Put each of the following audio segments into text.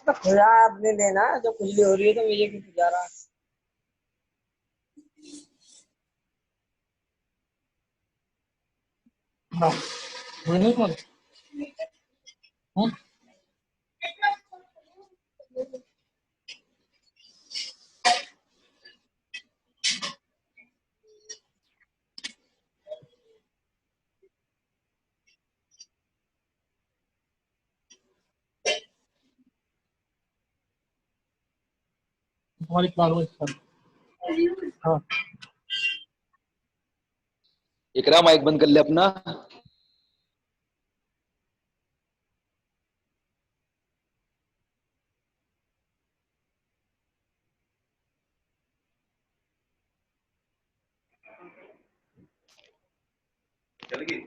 तो खुजा अपने लेना, जब खुजली हो रही है तो मुझे क्यों खुजा रहा। हाँ, नहीं कौन। तुम्हारी प्लान हाँ। इकरा माइक बंद कर ले अपना। चल गई।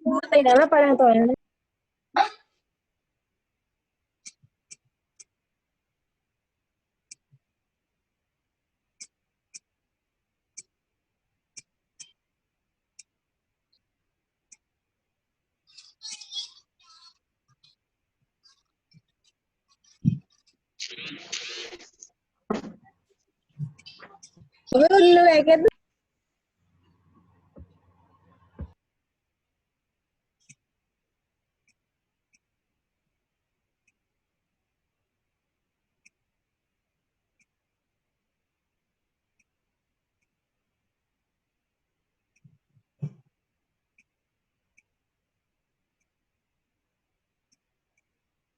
दूध नहीं डालना पड़ा तो है। अबे उल्लू है क्या तू?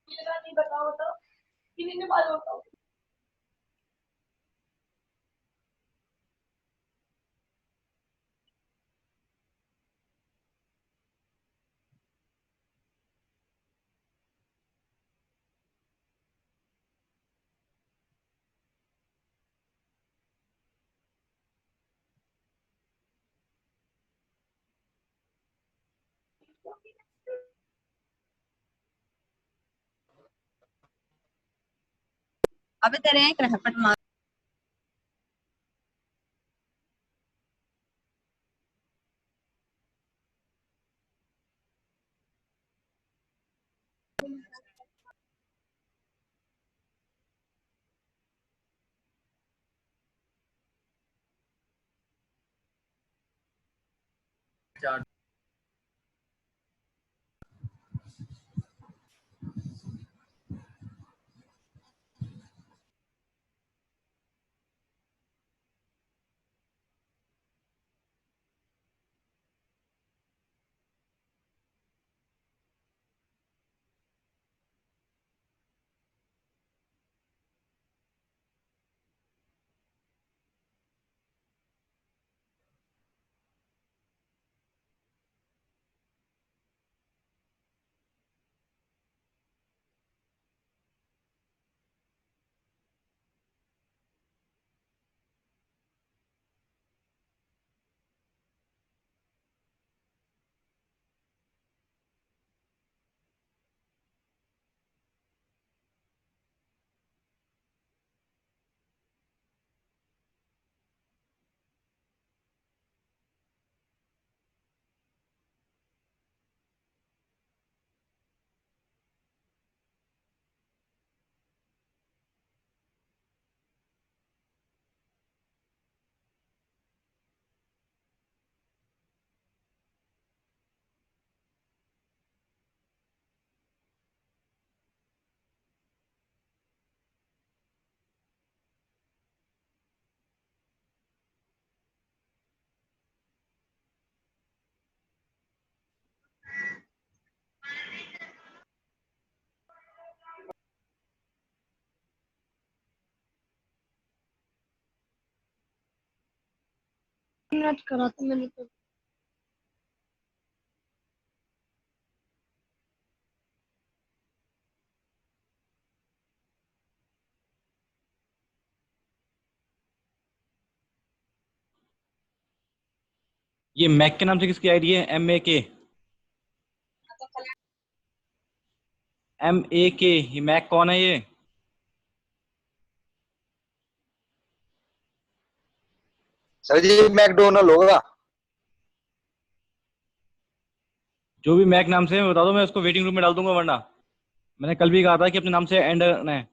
नहीं बताओ तो कितनी बार बताओ। अबे तेरे एक रहपट मार। मिनट करा तो मैंने तो। ये मैक के नाम से किसकी आईडी है? MAK। MAK, ये मैक कौन है ये? सर जी मैकडोनल्ड होगा। जो भी मैक नाम से है बता दो, मैं उसको वेटिंग रूम में डाल दूंगा, वरना मैंने कल भी कहा था कि अपने नाम से एंड करना है।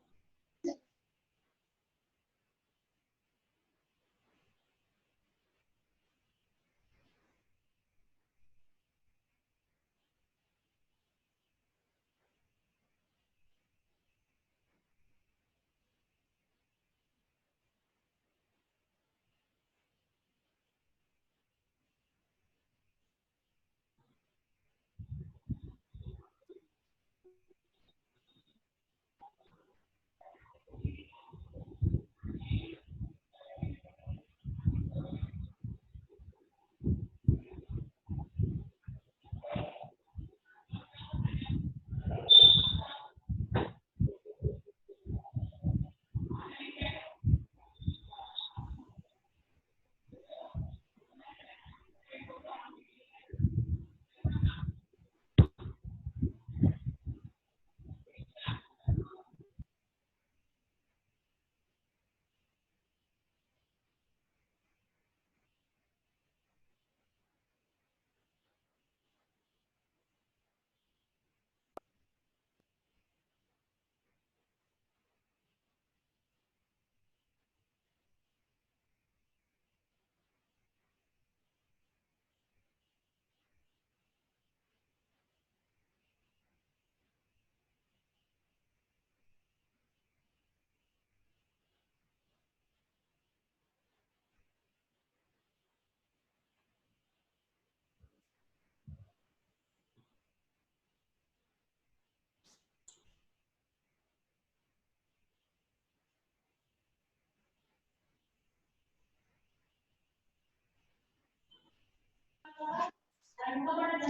सर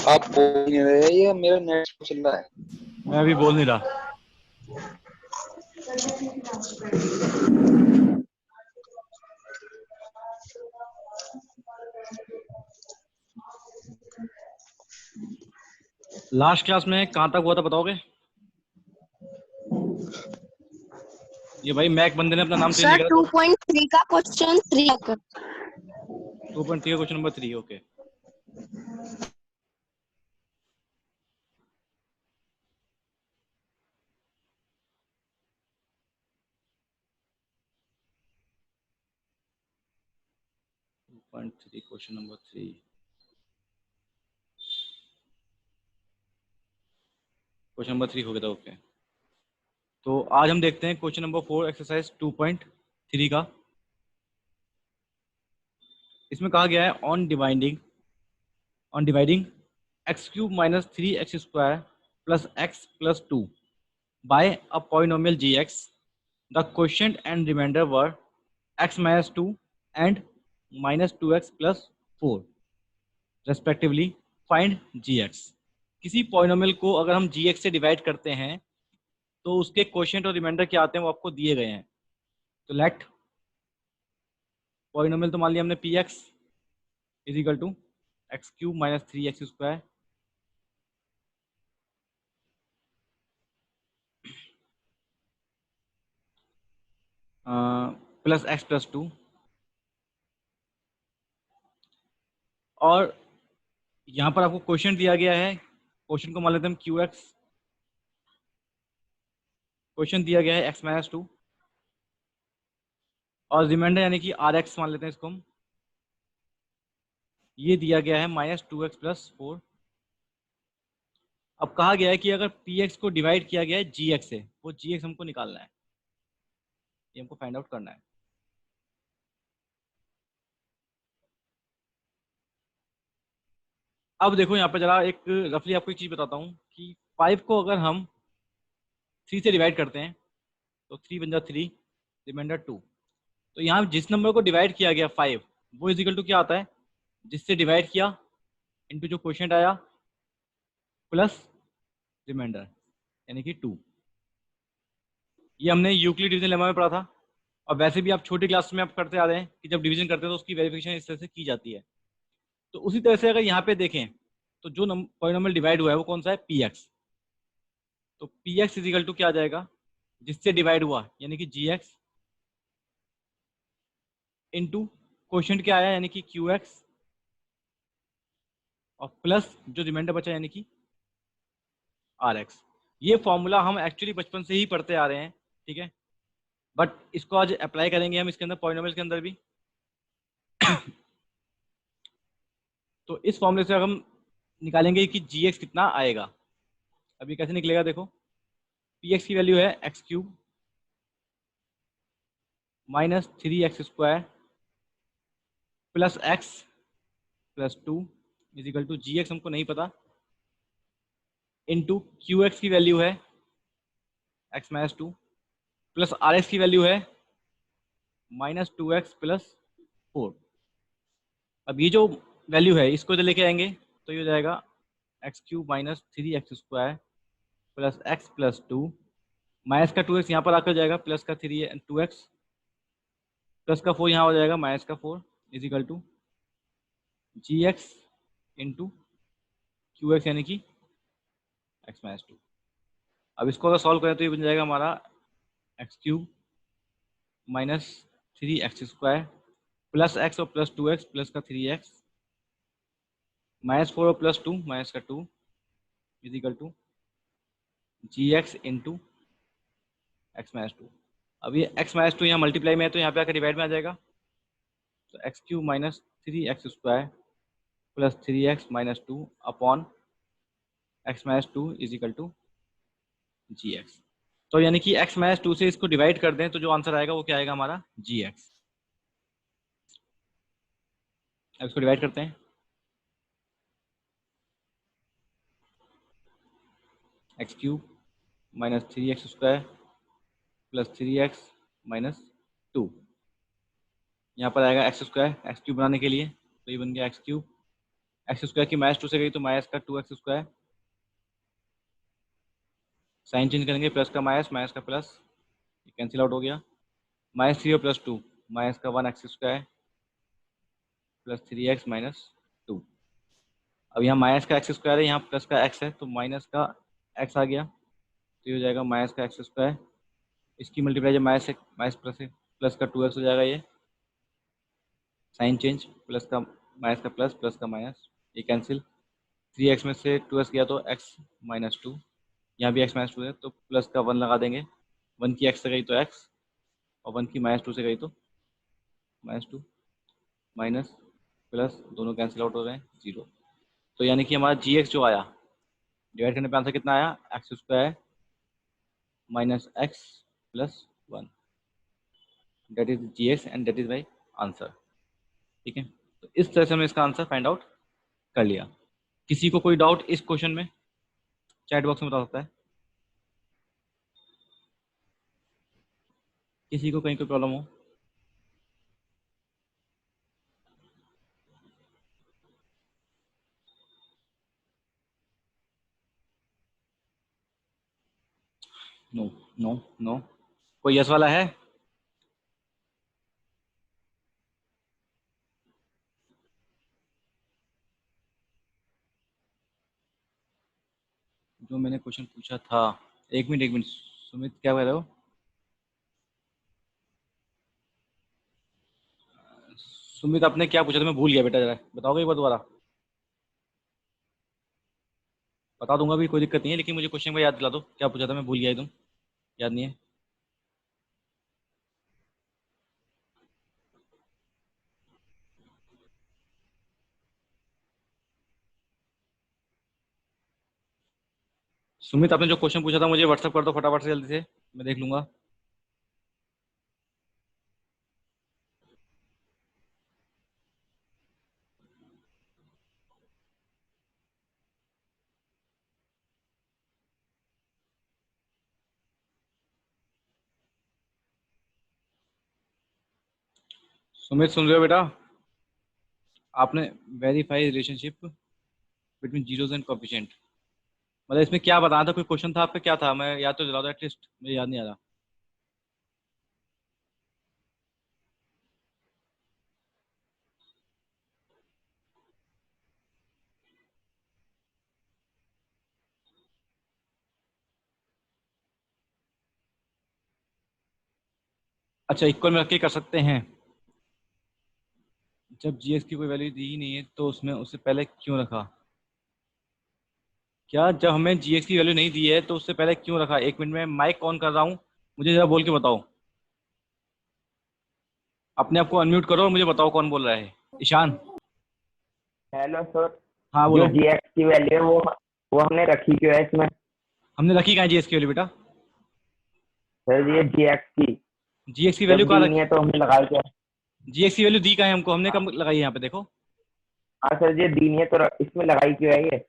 आप बोल नहीं रहे, ये मेरा नेट चल रहा है। मैं अभी बोल नहीं रहा। लास्ट क्लास में कहाँ तक हुआ था बताओगे? ये भाई मैक बंदे ने अपना नाम चेंज सर नहीं करा। 2.3 का क्वेश्चन 3 तक। 2.3 question number 3, okay. Question number 3, question number 3 हो गया था, ओके। तो आज हम देखते हैं क्वेश्चन नंबर 4 एक्सरसाइज 2.3 का। इसमें कहा गया है on dividing x cube minus 3x square plus x plus 2 by a polynomial g x, the quotient and remainder were x minus 2 and minus 2x plus 4 respectively, find g x. किसी polynomial को अगर हम जी x से divide करते हैं तो उसके quotient और रिमाइंडर क्या आते हैं वो आपको दिए गए हैं। तो लेट पॉलिनोमियल तो मान लिया हमने p x is equal to x cube minus 3x square plus x plus 2, और यहाँ पर आपको क्वेश्चन दिया गया है। क्वेश्चन को मान लेते हैं हम क्यू एक्स, क्वेश्चन दिया गया है एक्स माइनस 2, और रिमाइंडर यानी कि आर एक्स मान लेते हैं इसको हम, ये दिया गया है माइनस 2x प्लस 4। अब कहा गया है कि अगर पी एक्स को डिवाइड किया गया है जी एक्स से, वो जी एक्स हमको निकालना है, ये हमको फाइंड आउट करना है। अब देखो यहाँ पर जरा एक रफली आपको एक चीज बताता हूँ कि 5 को अगर हम 3 से डिवाइड करते हैं तो 3 बन जाता 3, रिमाइंडर 2। तो यहाँ जिस नंबर को डिवाइड किया गया 5, वो इज इक्वल टू क्या आता है, जिससे डिवाइड किया इनटू जो क्वोशिएंट आया प्लस रिमाइंडर यानी कि 2। ये हमने यूक्लिड डिवीजन लेमा में पढ़ा था, और वैसे भी आप छोटी क्लास में आप करते आ रहे हैं कि जब डिवीजन करते हैं तो उसकी वेरिफिकेशन इस तरह से की जाती है। तो उसी तरह से अगर यहाँ पे देखें तो जो पॉलिनोमियल डिवाइड हुआ है वो कौन सा है, पी एक्स। तो पी एक्स इजिकल टू क्या आ जाएगा, जिससे डिवाइड हुआ यानी कि जी एक्स इंटू क्वोशिएंट क्या आया यानी कि क्यू एक्स, और प्लस जो रिमाइंडर बचा यानी कि आर एक्स। ये फॉर्मूला हम एक्चुअली बचपन से ही पढ़ते आ रहे हैं, ठीक है, बट इसको आज अप्लाई करेंगे हम इसके अंदर, पॉलिनोमियल के अंदर भी। तो इस फॉर्मूले से हम निकालेंगे कि जी एक्स कितना आएगा। अभी कैसे निकलेगा देखो, पी एक्स की वैल्यू है x cube minus 3x square plus x plus 2 is equal to g x हमको नहीं पता, इंटू क्यू एक्स की वैल्यू है x minus 2 plus r x की वैल्यू है माइनस 2x प्लस 4। अब ये जो वैल्यू है इसको इधर लेके आएंगे तो ये हो जाएगा x cube minus 3x square plus x plus 2, minus का 2x यहाँ पर आकर जाएगा, प्लस का 2x प्लस का 4 यहाँ हो जाएगा, माइनस का 4 is equal to g x into q x यानी कि एक्स माइनस 2। अब इसको अगर सॉल्व करें तो ये बन जाएगा हमारा x cube minus 3x square plus x और प्लस 2x प्लस का 3x माइनस 4 और प्लस 2 माइनस का 2 is equal to g x into x minus 2। अब ये एक्स माइनस 2 यहाँ मल्टीप्लाई में है तो यहाँ पे आकर डिवाइड में आ जाएगा, तो x cube minus 3x square plus 3x minus 2 upon x minus 2 is equal to g x. तो यानी कि एक्स माइनस 2 से इसको डिवाइड कर दें तो जो आंसर आएगा वो क्या आएगा हमारा, जी एक्स। अब इसको डिवाइड करते हैं, x cube minus 3x square plus 3x minus 2। यहाँ पर आएगा एक्स स्क्वायर, एक्स क्यूब बनाने के लिए, तो ये बन गया एक्स क्यूब। एक्स स्क्वायर की माइनस 2 से गई तो माइनस का 2x स्क्वायर, साइन चेंज करेंगे, प्लस का माइनस, माइनस का प्लस, ये कैंसिल आउट हो गया। माइनस 3 और प्लस 2, माइनस का 1x square plus 3x minus 2। अब यहाँ माइनस का एक्स स्क्वायर है, यहाँ प्लस का एक्स है, तो माइनस का एक्स आ गया, तो ये हो जाएगा माइनस का एक्स स्क्वायर। इसकी मल्टीप्लाई जब माइनस से माइनस प्लस से प्लस का 2x हो जाएगा, ये साइन चेंज, प्लस का माइनस का प्लस, प्लस का माइनस, ये कैंसिल। 3x में से 2x गया तो x माइनस 2, यहाँ भी x माइनस 2 है तो प्लस का 1 लगा देंगे। 1 की x से गई तो x, और 1 की माइनस 2 से गई तो माइनस 2, माइनस प्लस दोनों कैंसिल आउट हो गए, 0। तो यानी कि हमारा gx जो आया, डिवाइड करने पे आंसर कितना आया, x square minus x plus 1, that is gx and that is my answer. ठीक है, तो इस तरह से हमने इसका आंसर फाइंड आउट कर लिया। किसी को कोई डाउट इस क्वेश्चन में, चैट बॉक्स में बता सकता है। किसी को कहीं कोई प्रॉब्लम हो? नो नो नो, कोई यस वाला है? जो मैंने क्वेश्चन पूछा था, एक मिनट एक मिनट, सुमित क्या कह रहे हो? सुमित आपने क्या पूछा था, मैं भूल गया बेटा, जरा बताओगे एक बार दोबारा? बता दूंगा भी, कोई दिक्कत नहीं है, लेकिन मुझे क्वेश्चन में याद दिला दो, क्या पूछा था, मैं भूल गया एकदम, याद नहीं है। सुमित आपने जो क्वेश्चन पूछा था मुझे व्हाट्सअप कर दो फटाफट से, जल्दी से, मैं देख लूंगा। सुमित सुन रहे हो बेटा? आपने verify relationship between zeros and coefficient, मतलब इसमें क्या बताना था, कोई क्वेश्चन था आपका, क्या था, मैं याद तो दिला दो एटलीस्ट, मुझे याद नहीं आ रहा। अच्छा, इक्वल में रख के कर सकते हैं। जब जीएस की कोई वैल्यू दी ही नहीं है तो उसमें उससे पहले क्यों रखा? क्या जब हमें जीएस की वैल्यू नहीं दी है तो उससे पहले क्यों रखा? एक मिनट में माइक ऑन कर रहा हूँ, मुझे जरा बोल के बताओ। अपने आप को अनम्यूट करो और मुझे बताओ कौन बोल रहा है। ईशान? Hello sir. हाँ जो बोलो। जीएक्स की वैल्यू है वो हमने रखी क्यों है इसमें? हमने रखी कहाँ जीएस की वैल्यू बेटा? सर ये जीएक्स की जीएक्स की जब वैल्यू कहाँ दी रखी? नहीं है तो हमने लगाई क्या? जीएक्स की वैल्यू दी कहाँ है हमको, हमने कब लगाई है यहाँ पे देखो। हाँ सर, ये दी नहीं है तो इसमें लगाई क्यों है ये?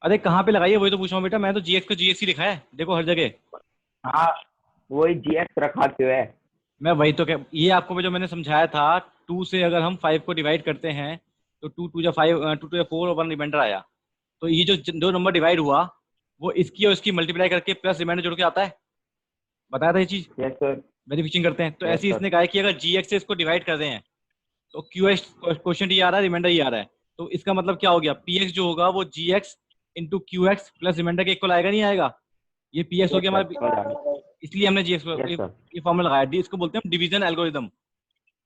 अरे कहाँ पे लगाई है वही तो पूछ रहा हूँ बेटा, मैं तो जीएक्स को जीएक्स ही लिखा है देखो हर जगह। हाँ, वही जीएक्स रखा क्यों है? मैं वही तो ये आपको जो मैंने समझाया था, 2 से अगर हम 5 को डिवाइड करते हैं तो 2 टू या 5, 2 टू या 4 और 1 रिमाइंडर आया, तो ये जो दो नंबर डिवाइड हुआ वो इसकी और इसकी मल्टीप्लाई करके प्लस रिमाइंडर जोड़ के आता है। बताया था ये चीज, यस सर। वेरिफिकेशन करते हैं तो यस ऐसे ही सर। इसने कहा है कि अगर जीएक्स से इसको डिवाइड कर रहे हैं तो क्यूएक्स क्वेश्चन ये आ रहा है, रिमाइंडर ये आ रहा है, तो इसका मतलब क्या हो गया, पीएक्स जो होगा वो g x into q x plus remainder के इक्वल आएगा, नहीं आएगा? ये पीएक्स हो यस गया सर, हमारा, समझ आ गया। इसलिए हमने जीएक्स यस सर। ये फॉर्मूला लगाया। इसको बोलते हैं डिवीजन एल्गोरिदम,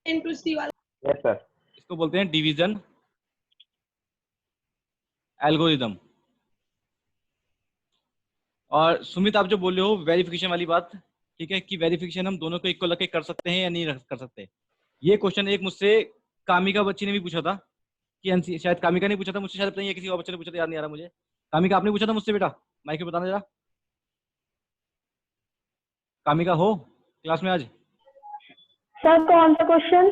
इनटू सी वाला। Yes sir. इसको बोलते हैं डिवीजन एल्गोरिदम। और सुमित आप जो बोल रहे हो वेरिफिकेशन वाली बात, ठीक है, कि वेरिफिकेशन हम दोनों को इक्वल रख के कर सकते हैं या नहीं कर सकते। ये क्वेश्चन एक मुझसे कामिका बच्ची ने भी पूछा था, कि शायद कामिका ने पूछा था मुझसे, शायद पता नहीं किसी और बच्चे ने पूछा था, याद नहीं आ रहा मुझे। कामिका आपने पूछा था मुझसे बेटा, माइक में बताना जरा। कामिका हो क्लास में आज? सर कौन सा क्वेश्चन?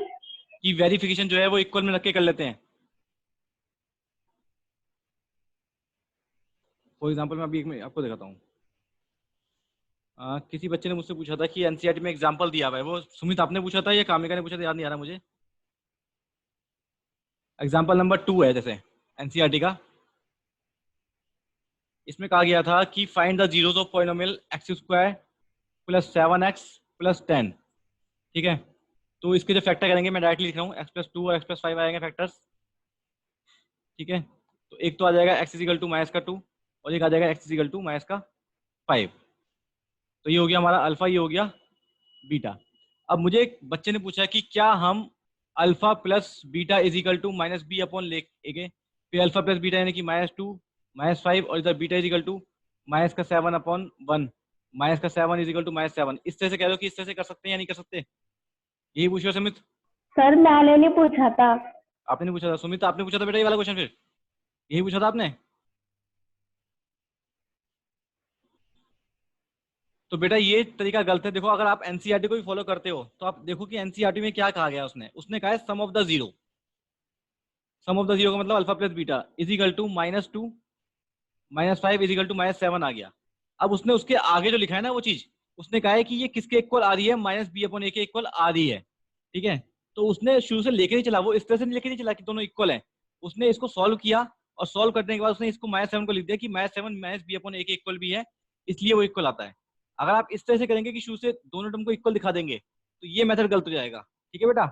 कि वेरिफिकेशन जो है वो इक्वल में रख के कर लेते हैं। फॉर एग्जाम्पल मैं अभी आपको दिखाता हूँ। किसी बच्चे ने मुझसे पूछा था कि एनसीईआरटी में एग्जाम्पल दिया हुआ है, वो सुमित आपने पूछा था या कामिका ने पूछा था, याद नहीं आ रहा मुझे। एग्जाम्पल नंबर 2 है जैसे एनसीईआरटी का, इसमें कहा गया था कि find the zeros of polynomial x square plus 7x plus 10। ठीक है, तो इसके जो फैक्टर करेंगे मैं डायरेक्टली लिख रहा हूँ, x+2 और x+5 आएंगे फैक्टर्स। ठीक है, तो एक तो आ जाएगा x इजिकल टू माइनस का 2 और एक आ जाएगा x इजिकल टू माइनस का 5। तो ये हो गया हमारा अल्फा, ये हो गया बीटा। अब मुझे एक बच्चे ने पूछा कि क्या हम alpha plus beta is equal to minus b upon लेंगे, फिर अल्फा प्लस बीटा यानी कि -2 -5 और इधर बीटा इजिकल टू माइनस का 7 अपॉन 1 माइनस का 7 इजिकल टू -7। इस तरह से कह दो कि इस तरह से कर सकते हैं या नहीं कर सकते, यही पूछो सुमित। सर मैंने नहीं पूछा था। आपने नहीं पूछा था सुमित, आपने पूछा था बेटा ये वाला क्वेश्चन, फिर यही पूछा था आपने। तो बेटा ये तरीका गलत है। देखो अगर आप एनसीईआरटी को भी फॉलो करते हो तो आप देखो कि एनसीईआरटी में क्या कहा गया, उसने कहा है sum of the zero. Sum of the zero का मतलब alpha plus beta is equal to -2 -5 equal to -7 आ गया। अब उसने उसके आगे जो लिखा है ना वो चीज, उसने कहा है कि ये किसके इक्वल आ रही है, -b/a के इक्वल आ रही है। ठीक है, तो उसने शुरू से लेके नहीं चला, वो इस तरह से नहीं लेके नहीं चला कि दोनों इक्वल है। उसने इसको सॉल्व किया और सॉल्व करने के बाद उसने इसको -7 को लिख दिया कि -7 -b/a के इक्वल भी है, इसलिए वो इक्वल आता है। अगर आप इस तरह से करेंगे कि शुरू से दोनों टर्म को इक्वल दिखा देंगे तो ये मेथड गलत हो जाएगा। ठीक है बेटा,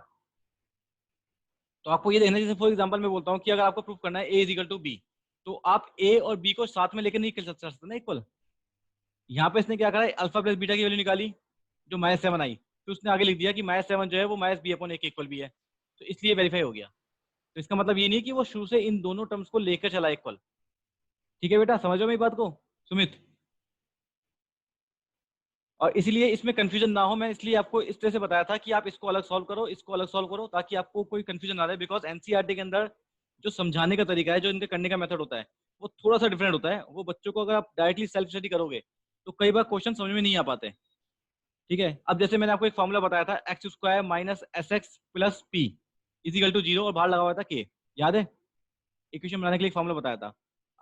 तो आपको ये देखना है, जैसे फॉर एग्जांपल मैं बोलता हूँ कि अगर आपको प्रूफ करना है a इजिकल टू बी, तो आप a और b को साथ में लेकर नहीं कर सकते ना इक्वल। यहाँ पे इसने क्या करा, अल्फा प्लस बीटा की वैल्यू निकाली जो -7 आई, फिर उसने आगे लिख दिया कि -7 जो है वो -b/a के इक्वल भी है, तो इसलिए वेरीफाई हो गया। तो इसका मतलब ये नहीं कि वो शुरू से इन दोनों टर्म्स को लेकर चला इक्वल। ठीक है बेटा, समझो मेरी बात को सुमित। और इसलिए इसमें कंफ्यूजन ना हो, मैं इसलिए आपको इस तरह से बताया था कि आप इसको अलग सॉल्व करो, इसको अलग सॉल्व करो, ताकि आपको कोई कंफ्यूजन ना रहे। बिकॉज एनसीईआरटी के अंदर जो समझाने का तरीका है, जो इनके करने का मेथड होता है, वो थोड़ा सा डिफरेंट होता है। वो बच्चों को अगर आप डायरेक्टली सेल्फ स्टडी करोगे तो कई बार क्वेश्चन समझ में नहीं आ पाते। ठीक है, अब जैसे मैंने आपको एक फॉर्मूला बताया था x square minus s x plus p is equal to 0 और बाहर लगा हुआ था के, याद है, इक्वेशन बनाने के लिए फॉर्मूला बताया था।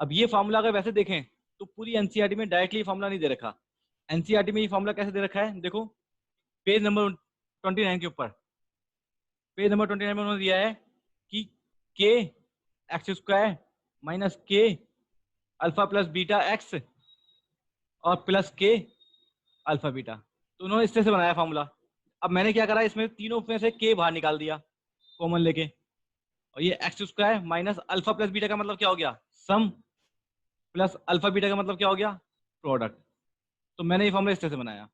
अब ये फॉर्मूला अगर वैसे देखें तो पूरी एनसीईआरटी में डायरेक्टली फॉर्मूला नहीं दे रखा। एनसीईआरटी में ये फॉर्मूला कैसे दे रखा है, देखो पेज नंबर 29 के ऊपर, पेज नंबर 29 में उन्होंने दिया है कि के एक्स स्क्वायर माइनस के अल्फा प्लस बीटा एक्स और प्लस के अल्फा बीटा। तो उन्होंने इस तरह से बनाया फॉर्मूला। अब मैंने क्या करा, इसमें तीनों में से के बाहर निकाल दिया कॉमन लेके, और ये x square minus alpha plus beta का मतलब क्या हो गया, सम, प्लस अल्फा बीटा का मतलब क्या हो गया, प्रोडक्ट। तो मैंने ये फॉर्मूला इस तरह से बनाया।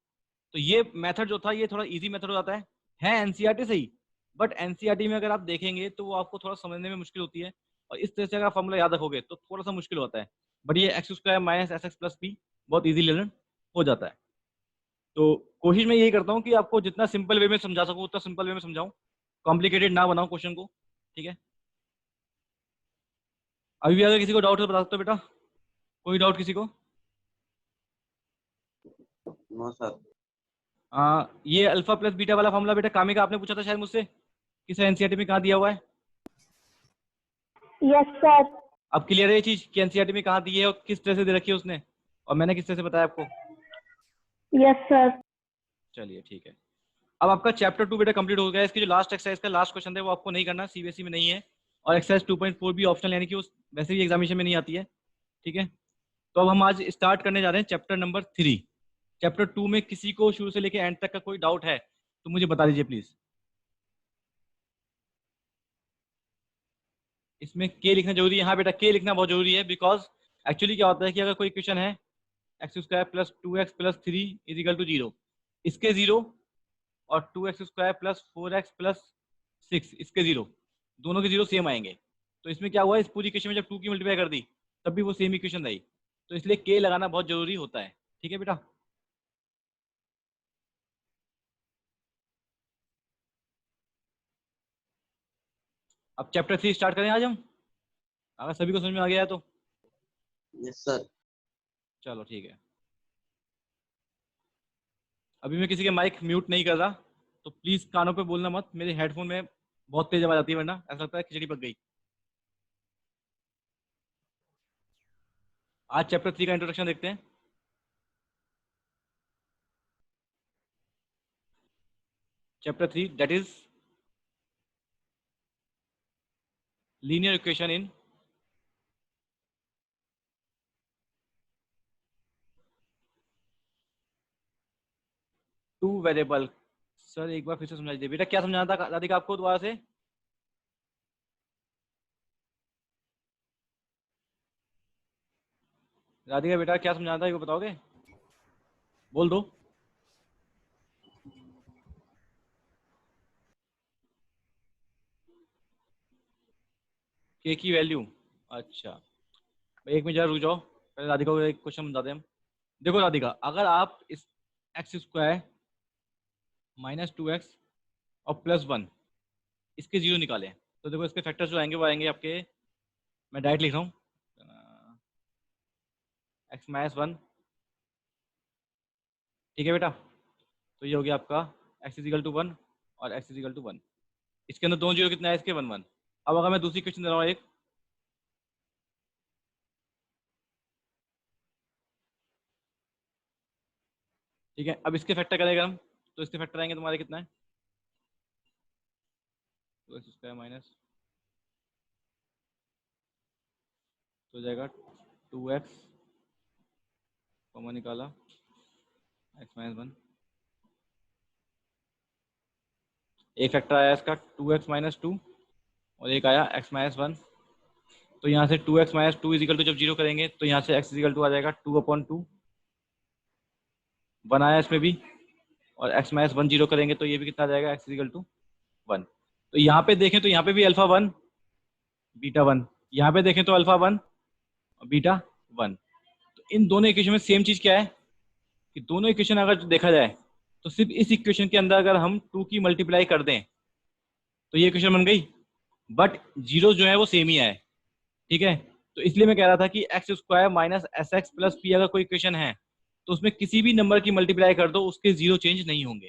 तो ये मेथड जो था ये थोड़ा इजी मेथड हो जाता है एनसीईआरटी से ही, बट एनसीईआरटी में अगर आप देखेंगे तो वो आपको थोड़ा समझने में मुश्किल होती है, और इस तरह से अगर फॉर्मूला याद रखोगे तो थोड़ा सा मुश्किल होता है। बट ये x square minus s x plus P बहुत इजीली लर्न हो जाता है। तो कोशिश मैं यही करता हूँ कि आपको जितना सिंपल वे में समझा सकूँ उतना सिंपल वे में समझाऊँ, कॉम्प्लिकेटेड ना बनाऊँ क्वेश्चन को। ठीक है, अभी भी अगर किसी को डाउट है तो बता सकते हो बेटा, कोई डाउट किसी को? No sir. ये अल्फा प्लस बीटा वाला फॉर्मूला बेटा कामिका आपने पूछा था शायद मुझसे, किस एनसीईआरटी में कहाँ दिया हुआ है? Yes sir. अब क्लियर है ये चीज कि एनसीईआरटी में कहाँ दी है और किस तरह से दे रखी है उसने, और मैंने किस तरह से बताया आपको? Yes sir. चलिए ठीक है, अब आपका चैप्टर 2 बेटा कंप्लीट हो गया। इसकी जो लास्ट एक्सरसाइज का लास्ट क्वेश्चन है वो आपको नहीं करना, सीबीएसई में नहीं है, और एक्सरसाइज 2.4 भी ऑप्शनल, यानी कि उस वैसे भी एग्जामिनेशन में नहीं आती है। ठीक है, तो अब हम आज स्टार्ट करने जा रहे हैं चैप्टर नंबर 3। चैप्टर 2 में किसी को शुरू से लेकर एंड तक का कोई डाउट है तो मुझे बता दीजिए प्लीज। इसमें के लिखना जरूरी है? हाँ बेटा के लिखना बहुत जरूरी है, बिकॉज एक्चुअली क्या होता है कि अगर कोई क्वेश्चन है x square plus 2x plus 3 is equal to 0, इसके 0 और 2x square plus 4x plus 6 इसके 0, दोनों के 0 सेम आएंगे। तो इसमें क्या हुआ, इस पूरी इक्वेशन में जब 2 की मल्टीप्लाई कर दी तब भी वो सेम इक्वेशन रही, तो इसलिए के लगाना बहुत जरूरी होता है। ठीक है बेटा, अब चैप्टर 3 स्टार्ट करें आज हम, अगर सभी को समझ में आ गया है तो? Yes sir. चलो ठीक है, अभी मैं किसी के माइक म्यूट नहीं कर रहा, तो प्लीज कानों पे बोलना मत, मेरे हेडफोन में बहुत तेज आवाज आती है, वरना ऐसा लगता है खिचड़ी पक गई। आज चैप्टर 3 का इंट्रोडक्शन देखते हैं। Chapter 3 that is linear equation in two variable. Sir एक बार फिर से समझा दीजिए बेटा, क्या समझाना था राधिका आपको दोबारा से? राधिका बेटा क्या समझाना था, ये बताओगे? बोल दो। के की वैल्यू, अच्छा एक मिनट जरा रुक जाओ, पहले राधिका को एक क्वेश्चन बता दें हम। देखो राधिका, अगर आप इस एक्स स्क्वायर माइनस 2x और प्लस 1 इसके जीरो निकालें तो देखो इसके फैक्टर्स जो आएंगे वो आएंगे आपके, मैं डायरेक्ट लिख रहा हूँ, एक्स माइनस 1, ठीक है बेटा। तो ये हो गया आपका एक्स इजिकल टू 1 और एक्स इजिकल टू 1। इसके अंदर दोनों जीरो कितना है इसके, 1 1। अब अगर मैं दूसरी क्वेश्चन दे रहा हूँ एक, ठीक है, अब इसके फैक्टर करेंगे हम तो इसके फैक्टर आएंगे तुम्हारे कितना है, तो एक्स स्क्वायर माइनस तो हो जाएगा 2x कॉमन निकाला एक्स माइनस 1, एक फैक्टर आया इसका 2x माइनस 2 और एक आया x माइनस 1। तो यहाँ से 2x माइनस 2 इजिकल टू जब जीरो करेंगे तो यहाँ से x इजिकल टू आ जाएगा 2/2, 1 आया इसमें भी, और x माइनस 1 जीरो करेंगे तो ये भी कितना आ जाएगा, x इजिकल टू 1। तो यहाँ पे देखें तो यहाँ पे भी अल्फा 1 बीटा 1, यहाँ पे देखें तो अल्फा 1 और बीटा 1। तो इन दोनों इक्वेशन में सेम चीज क्या है कि दोनों इक्वेशन अगर देखा जाए तो सिर्फ इस इक्वेशन के अंदर अगर हम 2 की मल्टीप्लाई कर दें तो ये इक्वेशन बन गई, बट जीरो जो है वो सेम ही आए, ठीक है। तो इसलिए मैं कह रहा था कि x square minus s x plus P अगर कोई इक्वेशन है तो उसमें किसी भी नंबर की मल्टीप्लाई कर दो उसके जीरो चेंज नहीं होंगे,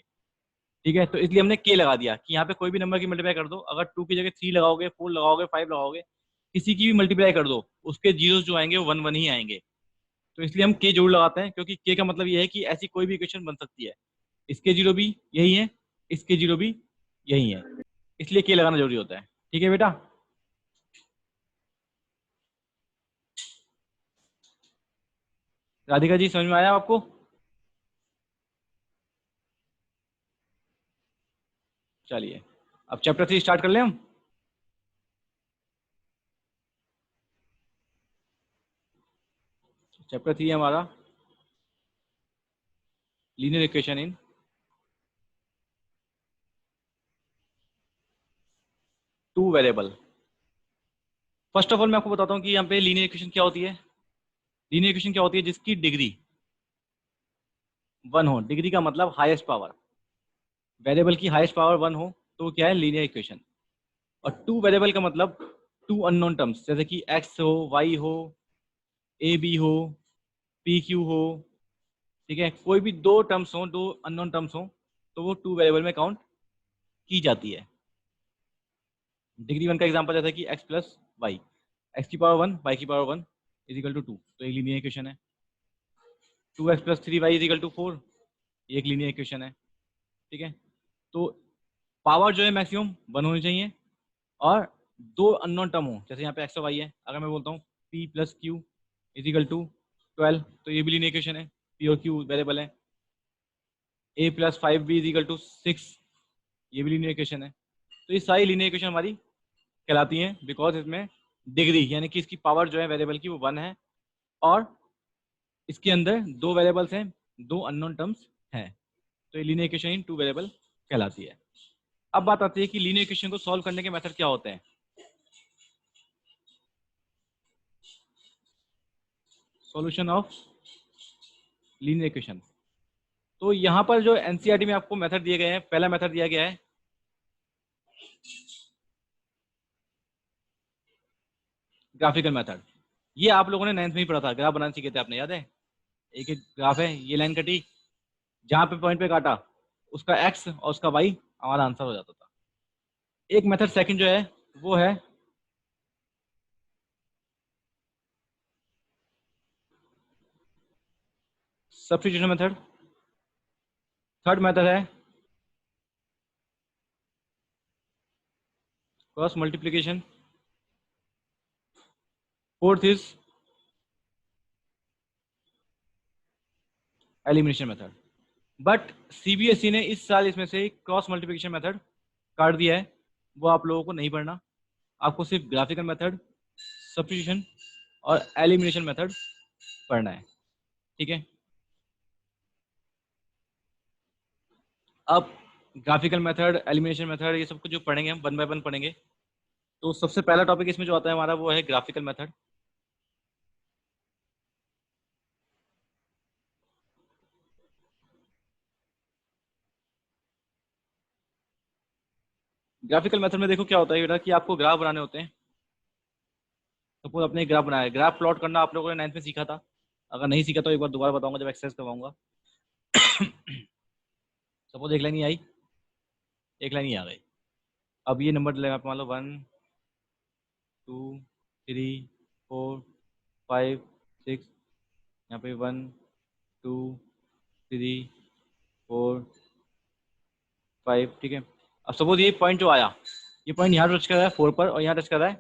ठीक है। तो इसलिए हमने के लगा दिया कि यहाँ पे कोई भी नंबर की मल्टीप्लाई कर दो, अगर 2 की जगह 3 लगाओगे, 4 लगाओगे, 5 लगाओगे, किसी की भी मल्टीप्लाई कर दो उसके जीरो जो आएंगे वो 1 1 ही आएंगे। तो इसलिए हम के जरूर लगाते हैं क्योंकि के का मतलब ये है कि ऐसी कोई भी इक्वेशन बन सकती है, इसके जीरो भी यही है, इसके जीरो भी यही है, इसलिए के लगाना जरूरी होता है, ठीक है बेटा। राधिका जी समझ में आया आपको? चलिए अब चैप्टर 3 स्टार्ट कर लें हम। चैप्टर 3 है हमारा linear equation in two variable. First of all मैं आपको बताता हूँ कि यहाँ पे लीनियर इक्वेशन क्या होती है। लीनियर इक्वेशन क्या होती है, जिसकी डिग्री 1 हो, डिग्री का मतलब हाईएस्ट पावर, वेरिएबल की हाईएस्ट पावर 1 हो तो क्या है, लीनियर इक्वेशन। और टू वेरिएबल का मतलब टू अननोन टर्म्स, जैसे कि एक्स हो, वाई हो, ए बी हो, पी क्यू हो, ठीक है, कोई भी दो टर्म्स हो, दो अननोन टर्म्स हो तो वो टू वेरिएबल में काउंट की जाती है। डिग्री 1 का एग्जांपल जैसा कि x प्लस वाई, एक्स की पावर 1 वाई की पावर 1 इजिकल टू 2, तो एक लीनियर इक्वेशन है। 2x plus 3y is equal to 4, ये एक लीनियर इक्वेशन है, ठीक है। तो पावर जो है मैक्सिमम 1 होनी चाहिए और दो अननोन टर्म हो, जैसे यहाँ पे x और y है, अगर मैं बोलता हूँ p plus q is equal to 12 तो ये भी लीनियर इक्वेशन है, p और q वेरिएबल है। a plus 5b is equal to 6, ये भी लीनियर इक्वेशन है। तो ये सारी लीनियर इक्वेशन हमारी कहलाती हैं बिकॉज इसमें डिग्री यानी कि इसकी पावर जो है वेरिएबल की वो 1 है और इसके अंदर दो वेरिएबल्स हैं, दो अननोन टर्म्स हैं, तो ये linear equation in two variable कहलाती है। अब बात आती है कि लीनियर इक्वेशन को सॉल्व करने के मेथड क्या होते हैं। सॉल्यूशन ऑफ लीनियर इक्वेशन, तो यहाँ पर जो एनसीईआरटी में आपको मेथड दिए गए हैं, पहला मेथड दिया गया है ग्राफिकल मेथड। ये आप लोगों ने 9th में ही पढ़ा था, ग्राफ बनाना सीखे थे आपने, याद है? एक एक ग्राफ है, ये लाइन कटी, जहां पे पॉइंट पे काटा उसका एक्स और उसका वाई हमारा आंसर हो जाता था। एक मेथड सेकंड जो है वो है सब्स्टिट्यूशन मेथड। थर्ड मेथड है cross multiplication, fourth is elimination method. But CBSE ने इस साल इसमें से क्रॉस मल्टीप्लिकेशन मेथड काट दिया है, वो आप लोगों को नहीं पढ़ना, आपको सिर्फ ग्राफिकल मेथड, सब्स्टिट्यूशन और एलिमिनेशन मेथड पढ़ना है, ठीक है। अब ग्राफिकल मेथड, एलिमिनेशन मेथड, ये सब कुछ जो पढ़ेंगे हम वन बाय वन पढ़ेंगे। तो सबसे पहला टॉपिक इसमें जो आता है हमारा वो है ग्राफिकल मेथड। ग्राफिकल मेथड में देखो क्या होता है बेटा कि आपको ग्राफ बनाने होते हैं। सपोज आपने एक ग्राफ बनाया है, ग्राफ प्लॉट करना आप लोगों ने 9th में सीखा था, अगर नहीं सीखा तो एक बार दोबारा बताऊंगा जब एक्सरसाइज करवाऊंगा। सपोज एक लाइन ही आई, एक लाइन ही आ गई। अब ये नंबर लेगा, मान लो 1 2 3 4 5 6, यहाँ पे 1 2 3 4 5, ठीक है। अब सपोज ये पॉइंट जो आया, ये पॉइंट यहाँ टच कर रहा है 4 पर और यहाँ टच कर रहा है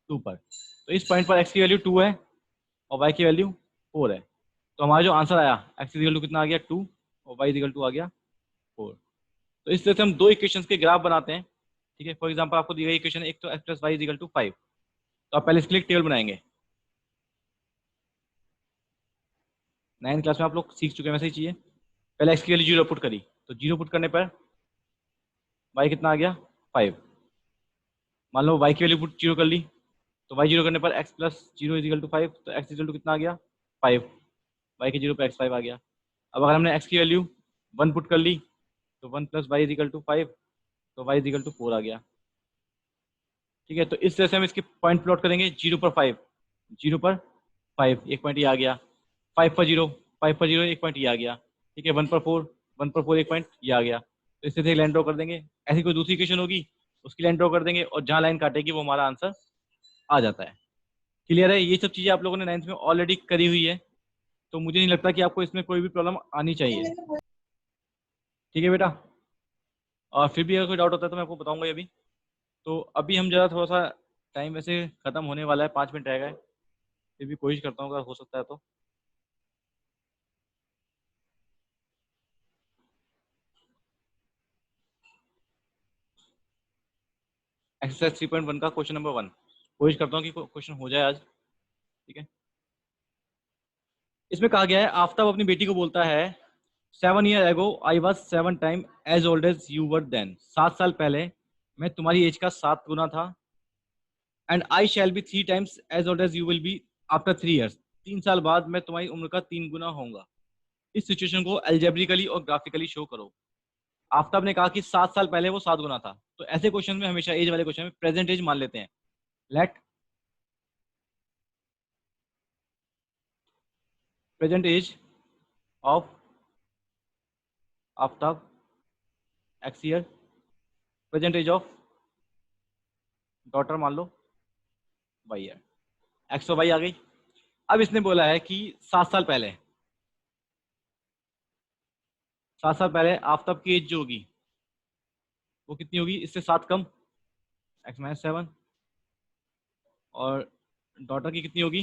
2 पर, तो इस पॉइंट पर x की वैल्यू 2 है और y की वैल्यू 4 है। तो हमारा जो आंसर आया x इक्वल टू कितना आ गया 2 और y इक्वल टू आ गया 4। तो इस तरह से हम दो इक्वेशंस के ग्राफ बनाते हैं, ठीक है। फॉर एग्जांपल आपको दी गई इक्वेशन, एक तो x plus y equal to 5, तो आप पहले इसके लिए टेबल बनाएंगे। 9th क्लास में आप लोग सीख चुके हैं, वैसे ही चाहिए। पहले x की वैल्यू 0 पुट करी, तो 0 पुट करने पर y कितना आ गया 5। मान लो y की वैल्यू पुट 0 कर ली, तो y 0 करने पर x प्लस 0 इक्वल टू 5, तो x इक्वल टू कितना आ गया 5, y के 0 पर x 5 आ गया। अब अगर हमने x की वैल्यू 1 पुट कर ली, तो 1 प्लस वाई इक्वल टू 5, तो y इक्वल टू 4 आ गया, ठीक है। तो इस तरह से हम इसके पॉइंट प्लॉट करेंगे। 0 पर 5, 0 पर 5, एक पॉइंट ये आ गया, 5 पर 0, 5 पर 0, एक पॉइंट ये आ गया, ठीक है। 1 पर 4, 1 पर 4, एक पॉइंट ये आ गया। तो इस तरह से लाइन ड्रॉ कर देंगे। ऐसी कोई दूसरी इक्वेशन होगी उसकी लाइन ड्रॉ कर देंगे और जहाँ लाइन काटेगी वो हमारा आंसर आ जाता है। क्लियर है? ये सब चीज़ें आप लोगों ने 9th में ऑलरेडी करी हुई है, तो मुझे नहीं लगता कि आपको इसमें कोई भी प्रॉब्लम आनी चाहिए, ठीक है बेटा। और फिर भी अगर कोई डाउट होता है तो मैं आपको बताऊंगा ये अभी। तो अभी हम ज़रा थोड़ा सा, टाइम वैसे ख़त्म होने वाला है, 5 मिनट रह गए, फिर भी कोशिश करता हूँ अगर हो सकता है तो। एक्सरसाइज 3.1 का क्वेश्चन नंबर 1 कोशिश करता हूँ कि क्वेश्चन हो जाए आज, ठीक है। इसमें कहा गया है, आफ्ताब अपनी बेटी को बोलता है 7 year ago I was 7 time as old as you were then. 7 साल पहले मैं तुम्हारी एज का 7 गुना था। And I shall be 3 times as old as you will be after 3 years. 3 साल बाद मैं तुम्हारी उम्र का 3 गुना होऊंगा। इस सिचुएशन को एल्जेब्रिकली और ग्राफिकली शो करो। आफ्ताब ने कहा कि 7 साल पहले वो 7 गुना था, तो ऐसे क्वेश्चन में हमेशा एज वाले क्वेश्चन में प्रेजेंट एज मान लेते हैं। Let present age of Aftab x year, present age of daughter मान लो वाई ईयर, एक्स और वाई आ गई। अब इसने बोला है कि 7 साल पहले, 7 साल पहले आफ्ताब की एज जो होगी वो कितनी होगी, इससे 7 कम एक्स माइनस 7, और डॉटर की कितनी होगी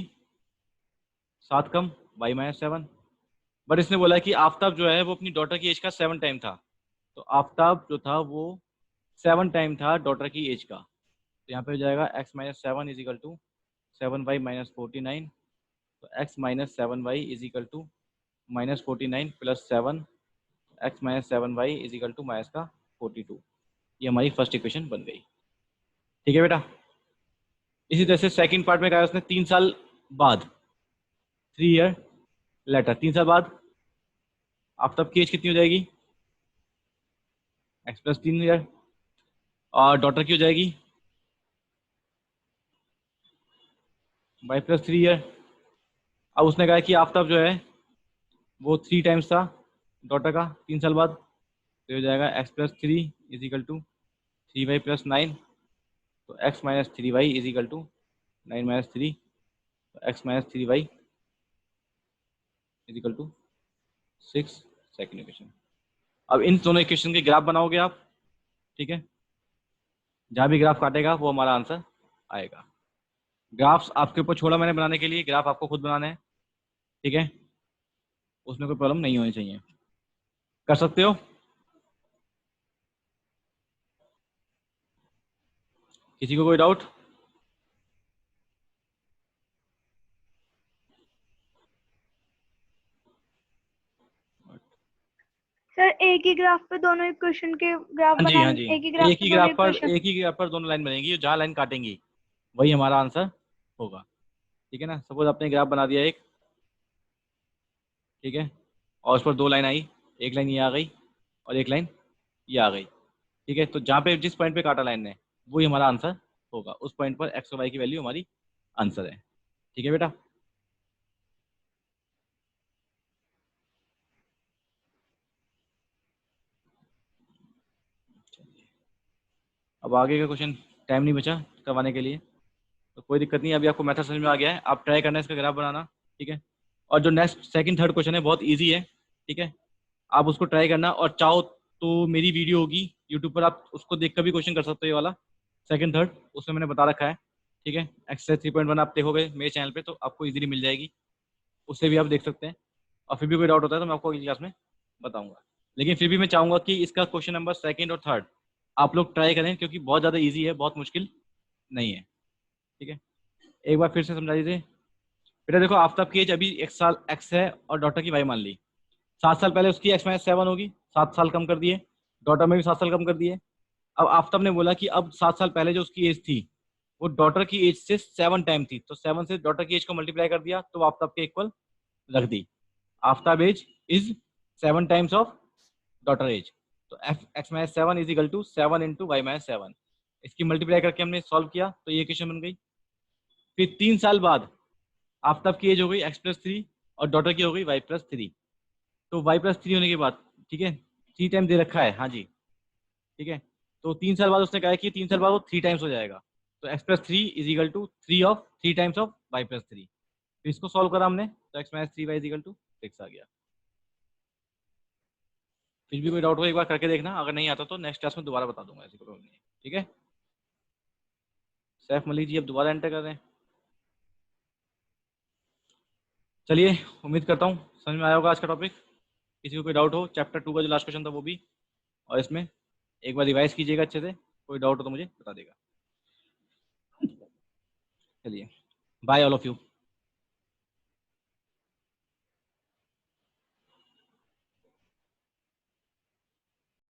7 कम वाई माइनस 7। बट इसने बोला है कि आफ्ताब जो है वो अपनी डॉटर की एज का 7 टाइम था, तो आफ्ताब जो था वो 7 टाइम था डॉटर की एज का। तो यहाँ पे हो जाएगा x minus 7 is equal to 7y minus 49। तो x minus 7y is equal to minus 49 plus 7, x minus 7y is equal to minus का 42। ये हमारी फर्स्ट इक्वेशन बन गई, ठीक है बेटा। इसी तरह से सेकंड पार्ट में कहा उसने 3 साल बाद, 3 ईयर लेटर, 3 साल बाद आफ्ताब की एज कितनी हो जाएगी x प्लस 3 ईयर, और डॉटर की हो जाएगी y प्लस 3 ईयर। अब उसने कहा कि आफ्ताब जो है वो 3 टाइम्स था डॉटर का 3 साल बाद, तो हो जाएगा x plus 3 is equal to 3y plus 9। तो x minus 3y is equal to 9 minus 3, तो x minus 3y is equal to 6, second equation. अब इन दोनों इक्वेशन के ग्राफ बनाओगे आप, ठीक है। जहाँ भी ग्राफ काटेगा वो हमारा आंसर आएगा। ग्राफ्स आपके ऊपर छोड़ा मैंने बनाने के लिए, ग्राफ आपको खुद बनाना है, ठीक है, उसमें कोई प्रॉब्लम नहीं होनी चाहिए, कर सकते हो। किसी को कोई डाउट? सर एक ही ग्राफ पे दोनों इक्वेशन के ग्राफ हाँ जी, हाँ बनाने, जी, एक ही ग्राफ एक पे ही दोनों ग्राफ पर इक्वेशन। एक ही ग्राफ पर दोनों लाइन बनेगी, जहाँ लाइन काटेंगी वही हमारा आंसर होगा, ठीक है ना। सपोज आपने ग्राफ बना दिया एक, ठीक है, और उस पर दो लाइन आई, एक लाइन ये आ गई और एक लाइन ये आ गई, ठीक है। तो जहाँ पे जिस पॉइंट पे काटा लाइन ने वही हमारा आंसर होगा, उस पॉइंट पर एक्स और वाई की वैल्यू हमारी आंसर है, ठीक है बेटा। अब आगे का क्वेश्चन टाइम नहीं बचा करवाने के लिए, तो कोई दिक्कत नहीं, अभी आपको मेथड समझ में आ गया है, आप ट्राई करना इसका ग्राफ बनाना, ठीक है। और जो नेक्स्ट सेकंड थर्ड क्वेश्चन है बहुत इजी है, ठीक है, आप उसको ट्राई करना, और चाहो तो मेरी वीडियो होगी यूट्यूब पर, आप उसको देख कर भी क्वेश्चन कर सकते हो, ये वाला सेकंड थर्ड उसमें मैंने बता रखा है, ठीक है। एक्सरसाइज 3.1 आप देखोगे मेरे चैनल पे तो आपको इजीली मिल जाएगी, उससे भी आप देख सकते हैं। और फिर भी कोई डाउट होता है तो मैं आपको अगली क्लास में बताऊंगा, लेकिन फिर भी मैं चाहूंगा कि इसका क्वेश्चन नंबर सेकंड और थर्ड आप लोग ट्राई करें, क्योंकि बहुत ज़्यादा ईजी है, बहुत मुश्किल नहीं है, ठीक है। एक बार फिर से समझा दीजिए बेटा। देखो आफ्ताब की एज अभी 1 साल एक्स है और डॉटर की वाई मान ली, 7 साल पहले उसकी x-7 होगी, 7 साल कम कर दिए, डॉटर में भी 7 साल कम कर दिए। अब आफ्ताब ने बोला कि अब 7 साल पहले जो उसकी एज थी वो डॉटर की एज से 7 टाइम थी, तो 7 से डॉटर की एज को मल्टीप्लाई कर दिया तो आफ्ताब के इक्वल रख दी। Aftab age is 7 times of daughter age, तो x-7 is equal to 7 into y-7, इसकी मल्टीप्लाई करके हमने सॉल्व किया तो ये इक्वेशन बन गई। फिर 3 साल बाद आफ्ताब की एज हो गई x+3 और डॉटर की हो गई y+3, तो y+3 होने के बाद, ठीक है, 3 टाइम दे रखा है, हाँ जी, ठीक है, तो 3 साल बाद उसने कहा है कि 3 साल बाद वो 3 टाइम्स हो जाएगा, तो x+3 is equal to 3 times of y+3, तो इसको सॉल्व करा हमने तो x-3y इज इक्वल टू 6 आ गया। फिर भी कोई डाउट हो एक बार करके देखना, अगर नहीं आता तो नेक्स्ट क्लास में दोबारा बता दूंगा, ऐसी प्रॉब्लम नहीं, ठीक है। सैफ मलिक जी अब दोबारा एंटर कर रहे हैं, चलिए उम्मीद करता हूँ समझ में आया होगा आज का टॉपिक। किसी को कोई डाउट हो, चैप्टर 2 का जो लास्ट क्वेश्चन था वो भी, और इसमें एक बार रिवाइज कीजिएगा अच्छे से, कोई डाउट हो तो मुझे बता देगा। चलिए बाय ऑल ऑफ यू।